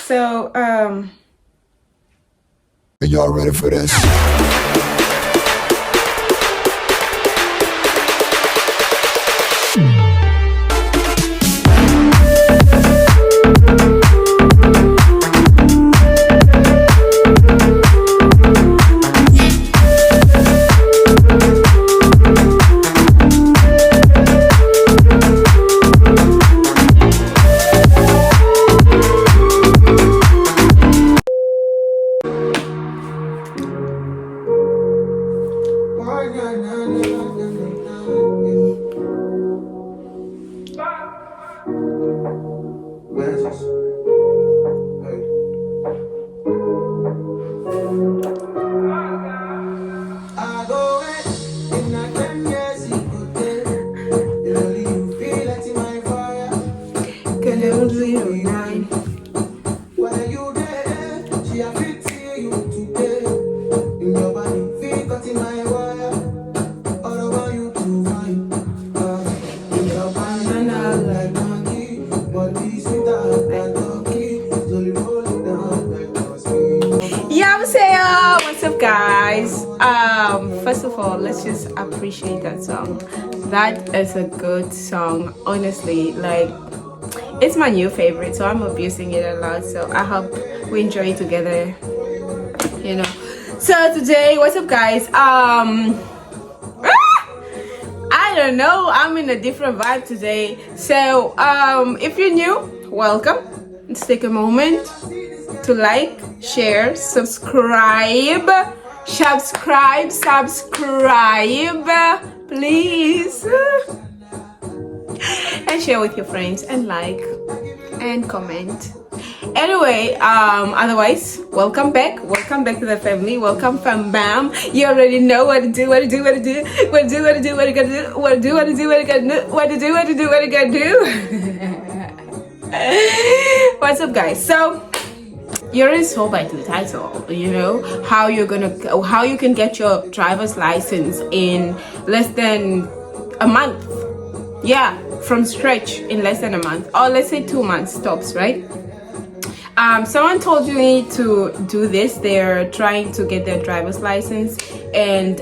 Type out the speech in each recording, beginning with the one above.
So, Are y'all ready for this? Yamseo, what's up, guys? First of all, let's just appreciate that song. That is a good song, honestly. Like, it's my new favorite, so I'm abusing it a lot. So I hope we enjoy it together. You know. So today, what's up, guys? I don't know. I'm in a different vibe today. So if you're new, welcome. Let's take a moment to like, share, subscribe, please, and share with your friends and like and comment. Anyway, otherwise, welcome back to the family. Welcome, fam bam. You already know what to do, what to do, what to do, what to do, what to do, what to do, what to do, what to do, what to do, what to do, what to do, what to do. What's up, guys? So you already saw by the title, you know, how you can get your driver's license in less than a month. Yeah, from scratch in less than a month, or let's say 2 months tops, right? Someone told me to do this. They're trying to get their driver's license, and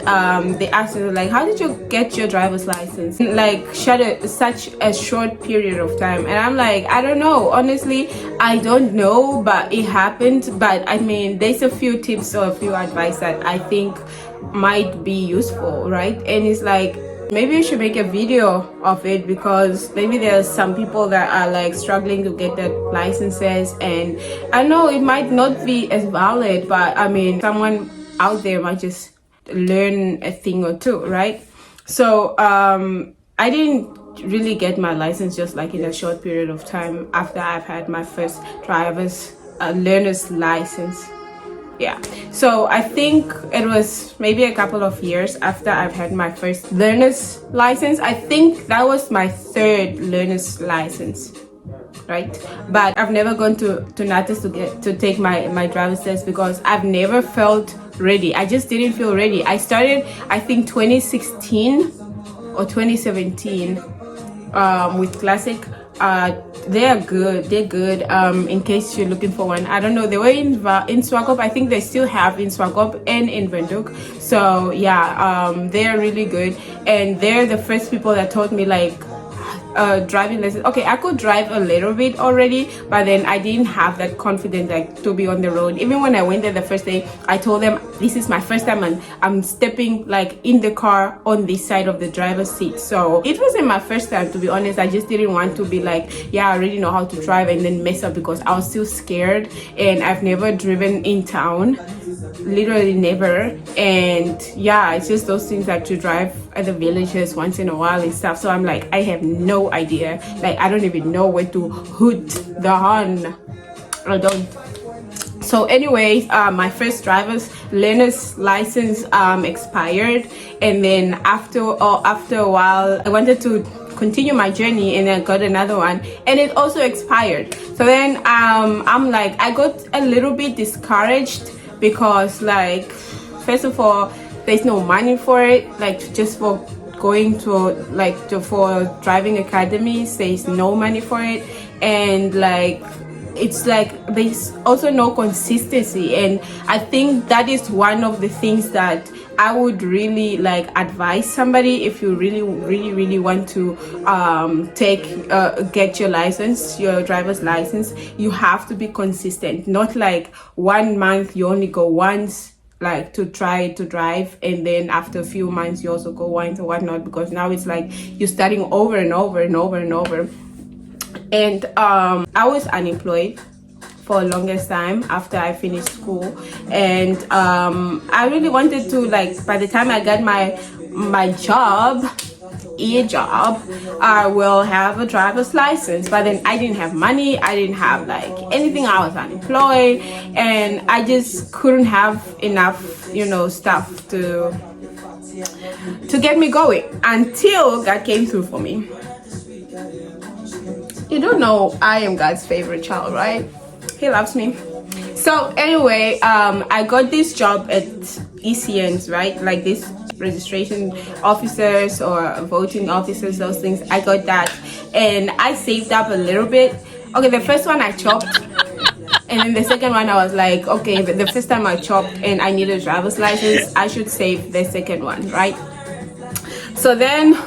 they asked me, like, how did you get your driver's license? Like, such a short period of time. And I'm like, I don't know. Honestly, I don't know, but it happened. But I mean, there's a few tips or a few advice that I think might be useful, right? And it's like, maybe you should make a video of it, because maybe there's some people that are like struggling to get their licenses, and I know it might not be as valid, but I mean, someone out there might just learn a thing or two, right? So I didn't really get my license just like in a short period of time after I've had my first learner's license. Yeah, so I think it was maybe a couple of years after I've had my first learner's license. I think that was my third learner's license, right? But I've never gone to Natas to take my driver's test, because I've never felt ready. I just didn't feel ready. I started, I think, 2016 or 2017 with Classic. They're good. In case you're looking for one, I don't know, they were in Swakop. I think they still have in Swakop and in Windhoek. So yeah, they're really good, and they're the first people that taught me like driving lessons. Okay, I could drive a little bit already, but then I didn't have that confidence like to be on the road. Even when I went there the first day, I told them this is my first time and I'm stepping like in the car on this side of the driver's seat. So it wasn't my first time, to be honest. I just didn't want to be like, yeah, I already know how to drive, and then mess up, because I was still scared, and I've never driven in town, literally never. And yeah, it's just those things that you drive at the villages once in a while and stuff. So I'm like, I have no idea. Like, I don't even know where to hoot the horn. I don't. So anyway, my first learner's license expired, and then after a while, I wanted to continue my journey, and then got another one, and it also expired. So then I'm like, I got a little bit discouraged, because like, first of all, there's no money for it, like just for going to for driving academies, there's no money for it. And like, it's like there's also no consistency, and I think that is one of the things that I would really like advise somebody. If you really want to get your license, your driver's license, you have to be consistent. Not like 1 month you only go once, like to try to drive, and then after a few months you also go once or whatnot, because now it's like you're starting over and over and over and over. And I was unemployed for the longest time after I finished school, and I really wanted to, like, by the time I got my job, I will have a driver's license. But then I didn't have money, I didn't have like anything, I was unemployed, and I just couldn't have enough, you know, stuff to get me going until God came through for me. You don't know I am God's favorite child, right? He loves me. So anyway, I got this job at ECNs, right? Like this registration officers or voting officers, those things. I got that, and I saved up a little bit. Okay, the first one I chopped, and then the second one I was like, okay, the first time I chopped and I needed a driver's license, I should save the second one, right? So then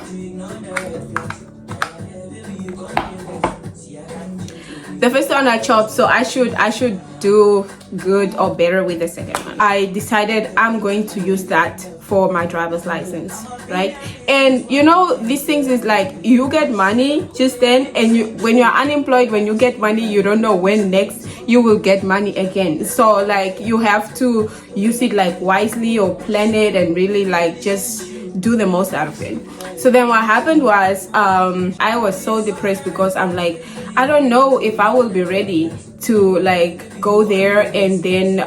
the first one I chopped, so I should do good or better with the second one. I decided I'm going to use that for my driver's license, right? And you know, these things is like you get money just then, and when you're unemployed, when you get money, you don't know when next you will get money again. So like you have to use it like wisely or plan it and really like just do the most out of it. So then what happened was I was so depressed because I'm like, I don't know if I will be ready to like go there and then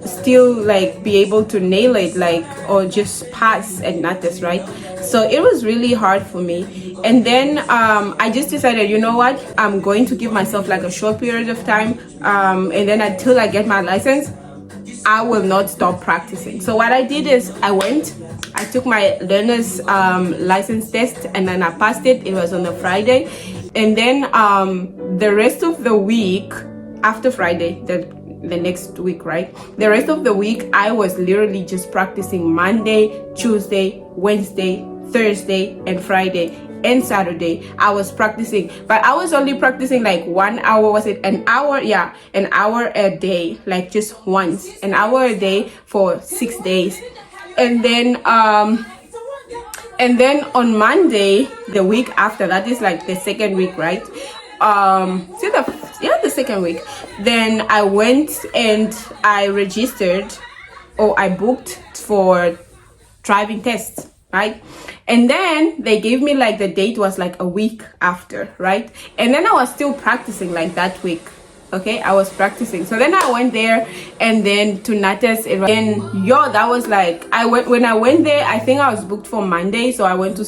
still like be able to nail it, like, or just pass at NATAS, right? So it was really hard for me. And then I just decided, you know what, I'm going to give myself like a short period of time, and then until I get my license, I will not stop practicing. So what I did is I took my learner's license test, and then I passed it. It was on a Friday. And then the rest of the week, after Friday, the next week, right? The rest of the week, I was literally just practicing Monday, Tuesday, Wednesday, Thursday, and Friday. And Saturday I was practicing, but I was only practicing like 1 hour. Was it an hour? Yeah, an hour a day, like just once, an hour a day for 6 days. And then on Monday, the week after, that is like the second week, right? The second week, then I went and I registered, or I booked for driving tests, right? And then they gave me like the date was like a week after, right? And then I was still practicing like that week. Okay, I was practicing. So then I went there, and then to NATAS, and that was like, when I went there, I think I was booked for Monday, so I went to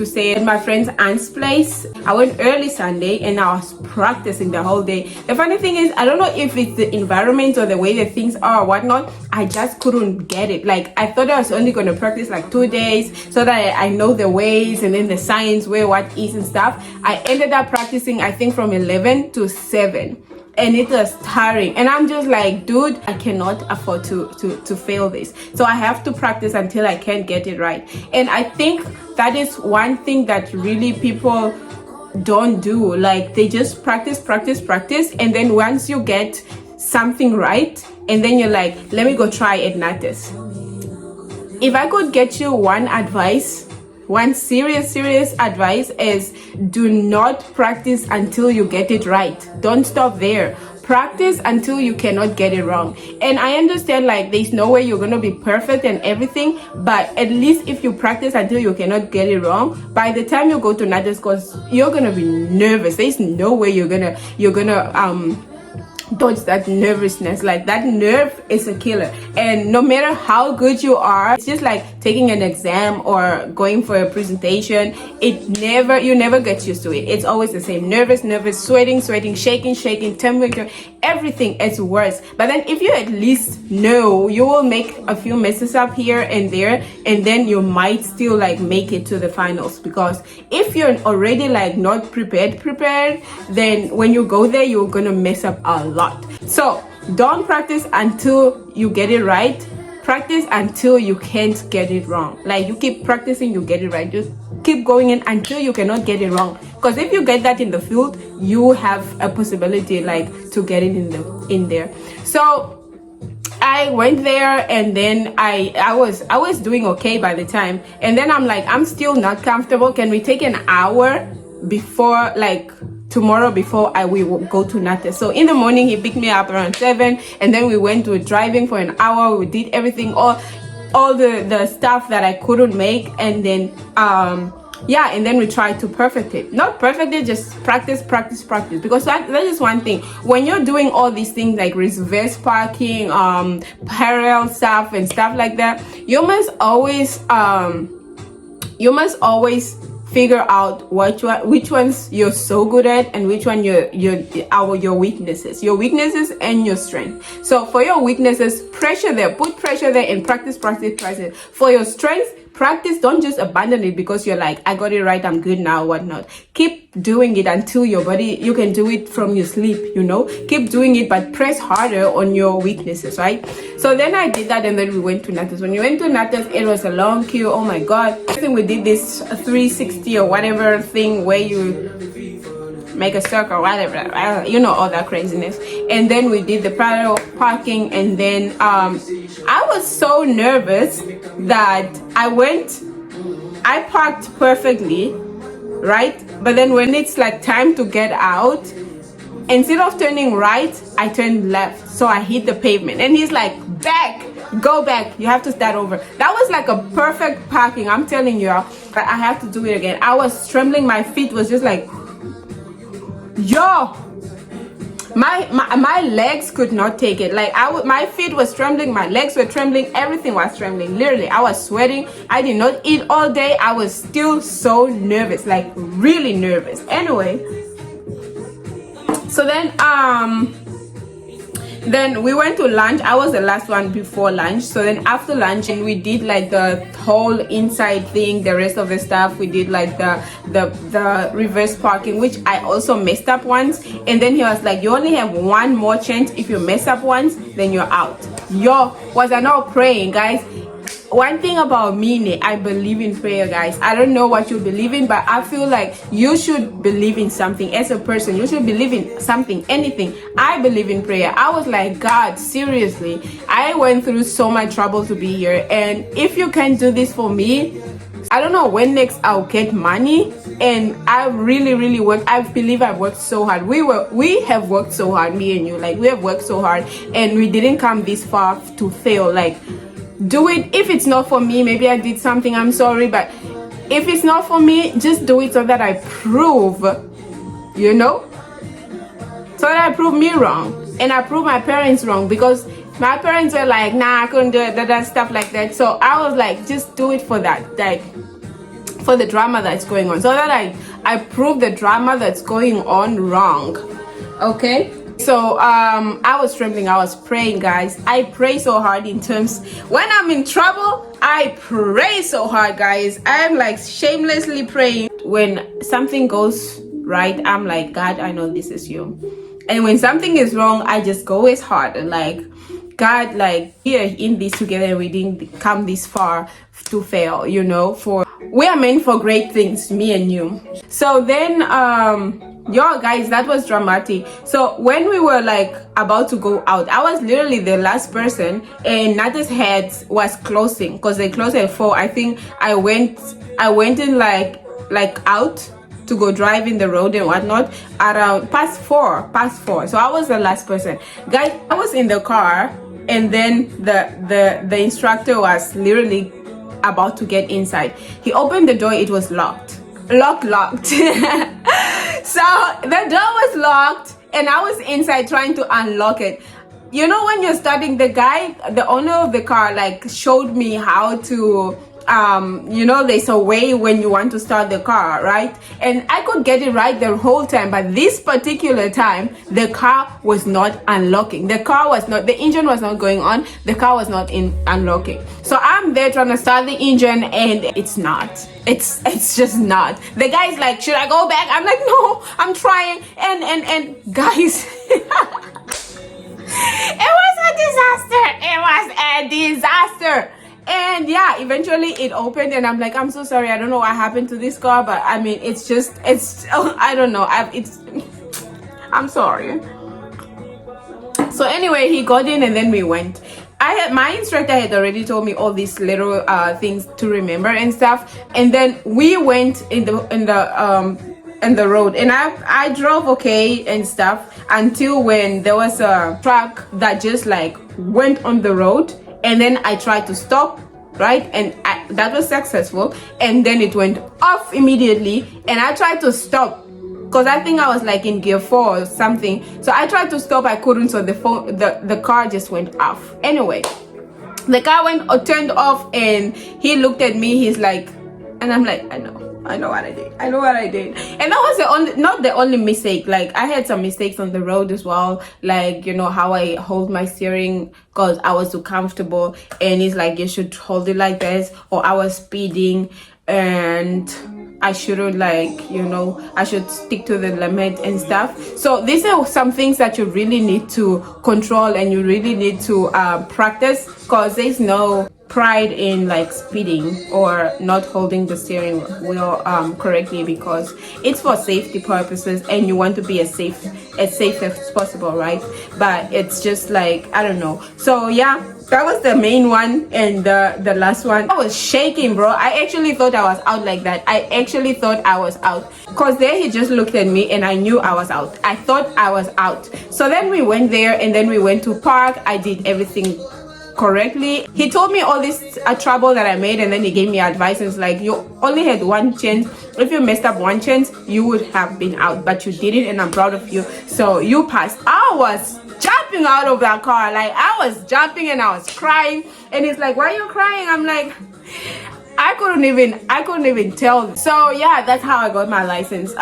stay at my friend's aunt's place. I went early Sunday, and I was practicing the whole day. The funny thing is, I don't know if it's the environment or the way the things are or whatnot, I just couldn't get it. Like, I thought I was only going to practice like 2 days so that I know the ways and then the signs, where what is and stuff. I ended up practicing, I think, from 11 to 7. And it was tiring, and I'm just like, dude, I cannot afford to fail this. So I have to practice until I can get it right. And I think that is one thing that really people don't do. Like, they just practice, and then once you get something right, and then you're like, let me go try at NATAS. If I could get you one advice, one serious advice, is do not practice until you get it right. Don't stop there. Practice until you cannot get it wrong. And I understand, like, there's no way you're gonna be perfect and everything, but at least if you practice until you cannot get it wrong, by the time you go to NATAS course, you're gonna be nervous. There's no way you're gonna dodge that nervousness. Like, that nerve is a killer, and no matter how good you are, it's just like taking an exam or going for a presentation, you never get used to it. It's always the same. Nervous, sweating, shaking, temperature, everything is worse. But then if you at least know, you will make a few messes up here and there, and then you might still like make it to the finals. Because if you're already like not prepared, then when you go there, you're gonna mess up a lot. So don't practice until you get it right. Practice until you can't get it wrong. Like you keep practicing, you get it right. Just keep going in until you cannot get it wrong. Because if you get that in the field, you have a possibility like to get it in there. So I went there, and then I was doing okay by the time, and then I'm like, I'm still not comfortable. Can we take an hour before, like tomorrow, before we will go to Natas? So in the morning he picked me up around 7, and then we went to driving for an hour. We did everything, all the stuff that I couldn't make, and then and then we tried to perfect it. Not perfect it, just practice, because that is one thing. When you're doing all these things like reverse parking, parallel stuff and stuff like that, you must always figure out which ones you're so good at, and which one your weaknesses and your strength. So for your weaknesses, put pressure there and practice. For your strengths, practice. Don't just abandon it because you're like, I got it right, I'm good now, whatnot. Keep doing it until your body, you can do it from your sleep, keep doing it, but press harder on your weaknesses, right? So then I did that, and then we went to Natas. When we went to Natas, it was a long queue. Oh my god. I think we did this 360 or whatever thing where you make a circle or whatever, all that craziness. And then we did the parallel parking, and then I was so nervous that I parked perfectly, right? But then when it's like time to get out, instead of turning right, I turned left, so I hit the pavement. And he's like, go back, you have to start over. That was like a perfect parking, I'm telling you, but I have to do it again. I was trembling, my feet was just like, my legs could not take it. Like my feet was trembling, my legs were trembling, everything was trembling. Literally, I was sweating. I did not eat all day. I was still so nervous, like really nervous. Anyway, so then we went to lunch. I was the last one before lunch. So then after lunch, and we did like the whole inside thing, the rest of the stuff. We did like the reverse parking, which I also messed up once. And then he was like, you only have one more chance. If you mess up once, then you're out. Was I not praying, guys? One thing about me, I believe in prayer, guys. I don't know what you believe in, but I feel like you should believe in something. As a person, you should believe in something, anything. I believe in prayer. I was like, God, seriously, I went through so much trouble to be here, and if you can do this for me, I don't know when next I'll get money. And I really worked. I believe I've worked so hard. We have worked so hard, me and you. Like, we have worked so hard, and we didn't come this far to fail. Like, do it. If it's not for me, maybe I did something, I'm sorry, but if it's not for me, just do it so that I prove, so that I prove me wrong, and I prove my parents wrong, because my parents were like, nah, I couldn't do it, that stuff like that. So I was like, just do it for that, like for the drama that's going on, so that I prove the drama that's going on wrong. Okay. So I was trembling, I was praying, guys. I pray so hard when I'm in trouble, I pray so hard, guys. I'm like shamelessly praying. When something goes right, I'm like, God, I know this is you. And when something is wrong, I just go as hard and like, God, like, we are in this together. We didn't come this far to fail, we are meant for great things, me and you. So then guys, that was dramatic. So when we were like about to go out, I was literally the last person, and Natas head was closing because they closed at 4. I think I went in like out to go drive in the road and whatnot around past 4. So I was the last person, guys. I was in the car, and then the instructor was literally about to get inside. He opened the door, it was locked. So the door was locked, and I was inside trying to unlock it. When you're starting, the owner of the car, like, showed me how to there's a way when you want to start the car, right? And I could get it right the whole time, but this particular time the car was not unlocking. The engine was not going on, the car was not unlocking. So I'm there trying to start the engine and it's just not. The guy's like, should I go back? I'm like, no, I'm trying. And guys, it was a disaster. And yeah, eventually it opened and I'm like, I'm so sorry, I don't know what happened to this car, but I mean, I don't know, I'm sorry. So anyway, he got in and then we went. My instructor had already told me all these little things to remember and stuff, and then we went in the road, and I drove okay and stuff until when there was a truck that just like went on the road, and then I tried to stop, right, and that was successful, and then it went off immediately, and I tried to stop because I think I was like in gear 4 or something. So I tried to stop, I couldn't, so the car just went off. Anyway, the car turned off, and he looked at me, he's like, and I'm like, I know what I did. And that was not the only mistake. Like, I had some mistakes on the road as well, like, how I hold my steering because I was too comfortable, and he's like, you should hold it like this, or I was speeding and I shouldn't, I should stick to the limit and stuff. So these are some things that you really need to control, and you really need to practice, because there's no pride in like speeding or not holding the steering wheel correctly, because it's for safety purposes and you want to be as safe as possible, right? But it's just like, I don't know. So yeah, that was the main one. And the last one, I was shaking, bro. I actually thought I was out like that. I actually thought I was out, because there he just looked at me and I knew I was out. I thought I was out. So then we went there, and then we went to park. I did everything correctly. He told me all this trouble that I made, and then he gave me advice, and it's like, you only had one chance. If you messed up one chance, you would have been out, but you did it, and I'm proud of you, so you passed. I was jumping out of that car, like I was jumping and I was crying, and he's like, why are you crying? I'm like, I couldn't even tell. So yeah, that's how I got my license.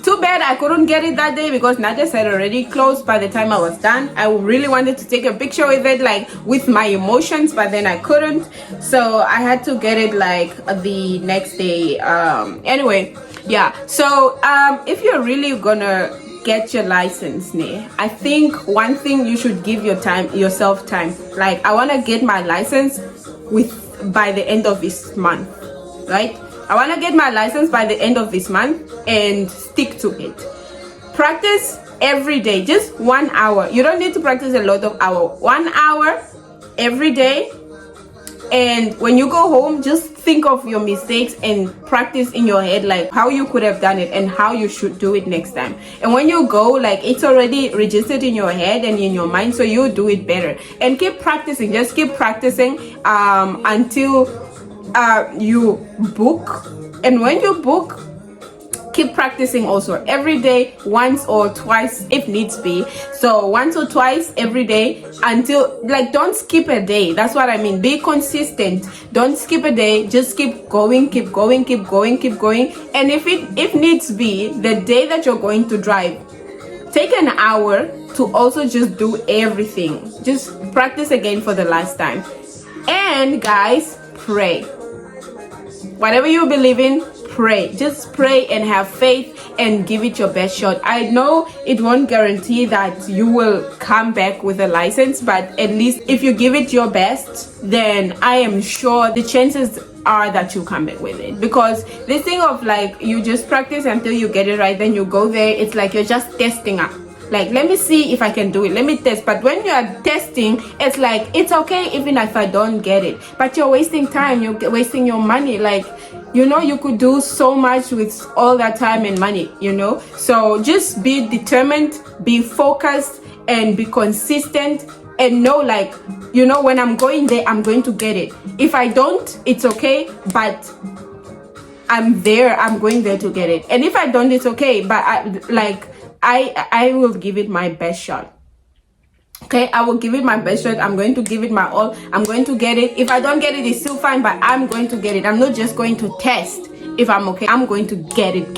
Too bad I couldn't get it that day, because Najas had already closed by the time I was done. I really wanted to take a picture with it, like with my emotions, but then I couldn't. So I had to get it like the next day. Anyway, yeah. So if you're really gonna get your license, I think one thing, you should give yourself time. Like, I want to get my license by the end of this month, right? I want to get my license by the end of this month and stick to it. Practice every day, just 1 hour. You don't need to practice a lot of hours. 1 hour every day. And when you go home, just think of your mistakes and practice in your head, like how you could have done it and how you should do it next time. And when you go, like, it's already registered in your head and in your mind, so you do it better. And keep practicing. Just keep practicing until you book. And when you book, keep practicing also every day, once or twice if needs be. So once or twice every day, until, like, don't skip a day. That's what I mean. Be consistent. Don't skip a day. Just keep going. And if needs be, the day that you're going to drive, take an hour to also just do everything. Just practice again for the last time. And guys, pray. Whatever you believe in, pray. Just pray and have faith and give it your best shot. I know it won't guarantee that you will come back with a license, but at least if you give it your best, then I am sure the chances are that you come back with it. Because this thing of, like, you just practice until you get it right, then you go there, it's like you're just testing out. Like, let me see if I can do it, let me test. But when you are testing, it's like, it's okay even if I don't get it, but you're wasting time, you're wasting your money. Like, you could do so much with all that time and money, so just be determined, be focused, and be consistent, and know, like, when I'm going there, I'm going to get it. If I don't, it's okay, but I'm going there to get it. And if I don't, it's okay, but I will give it my best shot. Okay, I will give it my best shot. I'm going to give it my all. I'm going to get it. If I don't get it, it's still fine, but I'm going to get it. I'm not just going to test if I'm okay. I'm going to get it.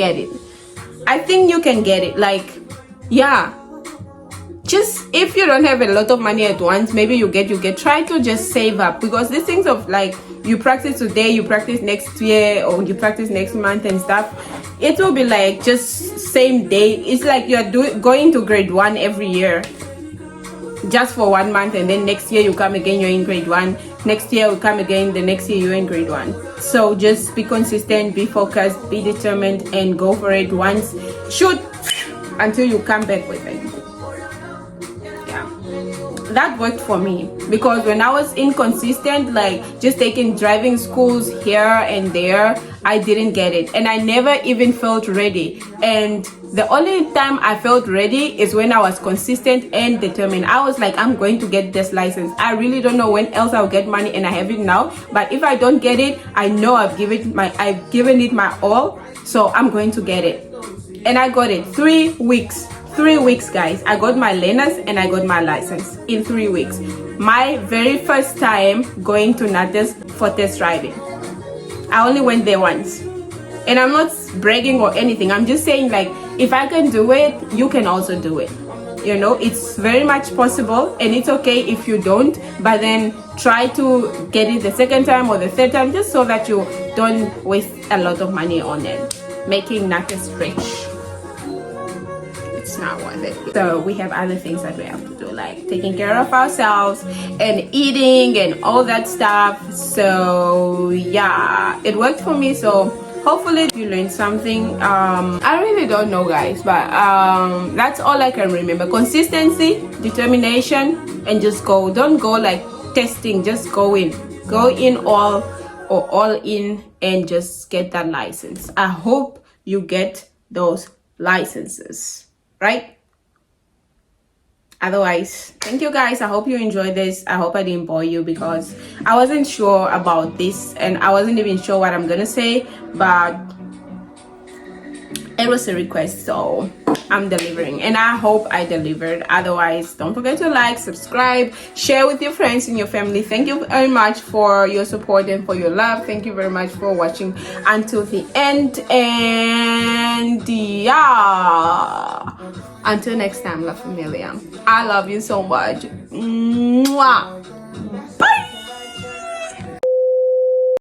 I think you can get it. Like, yeah, just if you don't have a lot of money at once, maybe you get try to just save up, because these things of like you practice today, you practice next year, or you practice next month and stuff, it will be like just same day. It's like you're going to grade 1 every year just for 1 month, and then next year you come again, you're in grade 1. Next year you come again, the next year you're in grade 1. So just be consistent, be focused, be determined, and go for it once. Shoot until you come back with it. Yeah, that worked for me, because when I was inconsistent, like just taking driving schools here and there, I didn't get it, and I never even felt ready. And the only time I felt ready is when I was consistent and determined. I was like, I'm going to get this license. I really don't know when else I'll get money, and I have it now. But if I don't get it, I know I've given it my all, so I'm going to get it. And I got it. 3 weeks. 3 weeks, guys. I got my learners and I got my license in 3 weeks. My very first time going to Natas for test driving. I only went there once. And I'm not bragging or anything. I'm just saying, like, if I can do it, you can also do it. You know, it's very much possible, and it's okay if you don't, but then try to get it the second time or the third time, just so that you don't waste a lot of money on it. Making Natas rich, it's not worth it. So we have other things that we have to do, like taking care of ourselves and eating and all that stuff. So yeah, it worked for me. So hopefully you learned something. I really don't know, guys, but that's all I can remember. Consistency, determination, and just go. Don't go like testing, just go in all in and just get that license. I hope you get those licenses, right? Otherwise, thank you guys. I hope you enjoyed this. I hope I didn't bore you, because I wasn't sure about this and I wasn't even sure what I'm gonna say, but it was a request, so I'm delivering, and I hope I delivered. Otherwise, don't forget to like, subscribe, share with your friends and your family. Thank you very much for your support and for your love. Thank you very much for watching until the end, and yeah, until next time, La Familia, I love you so much. Mwah. Bye.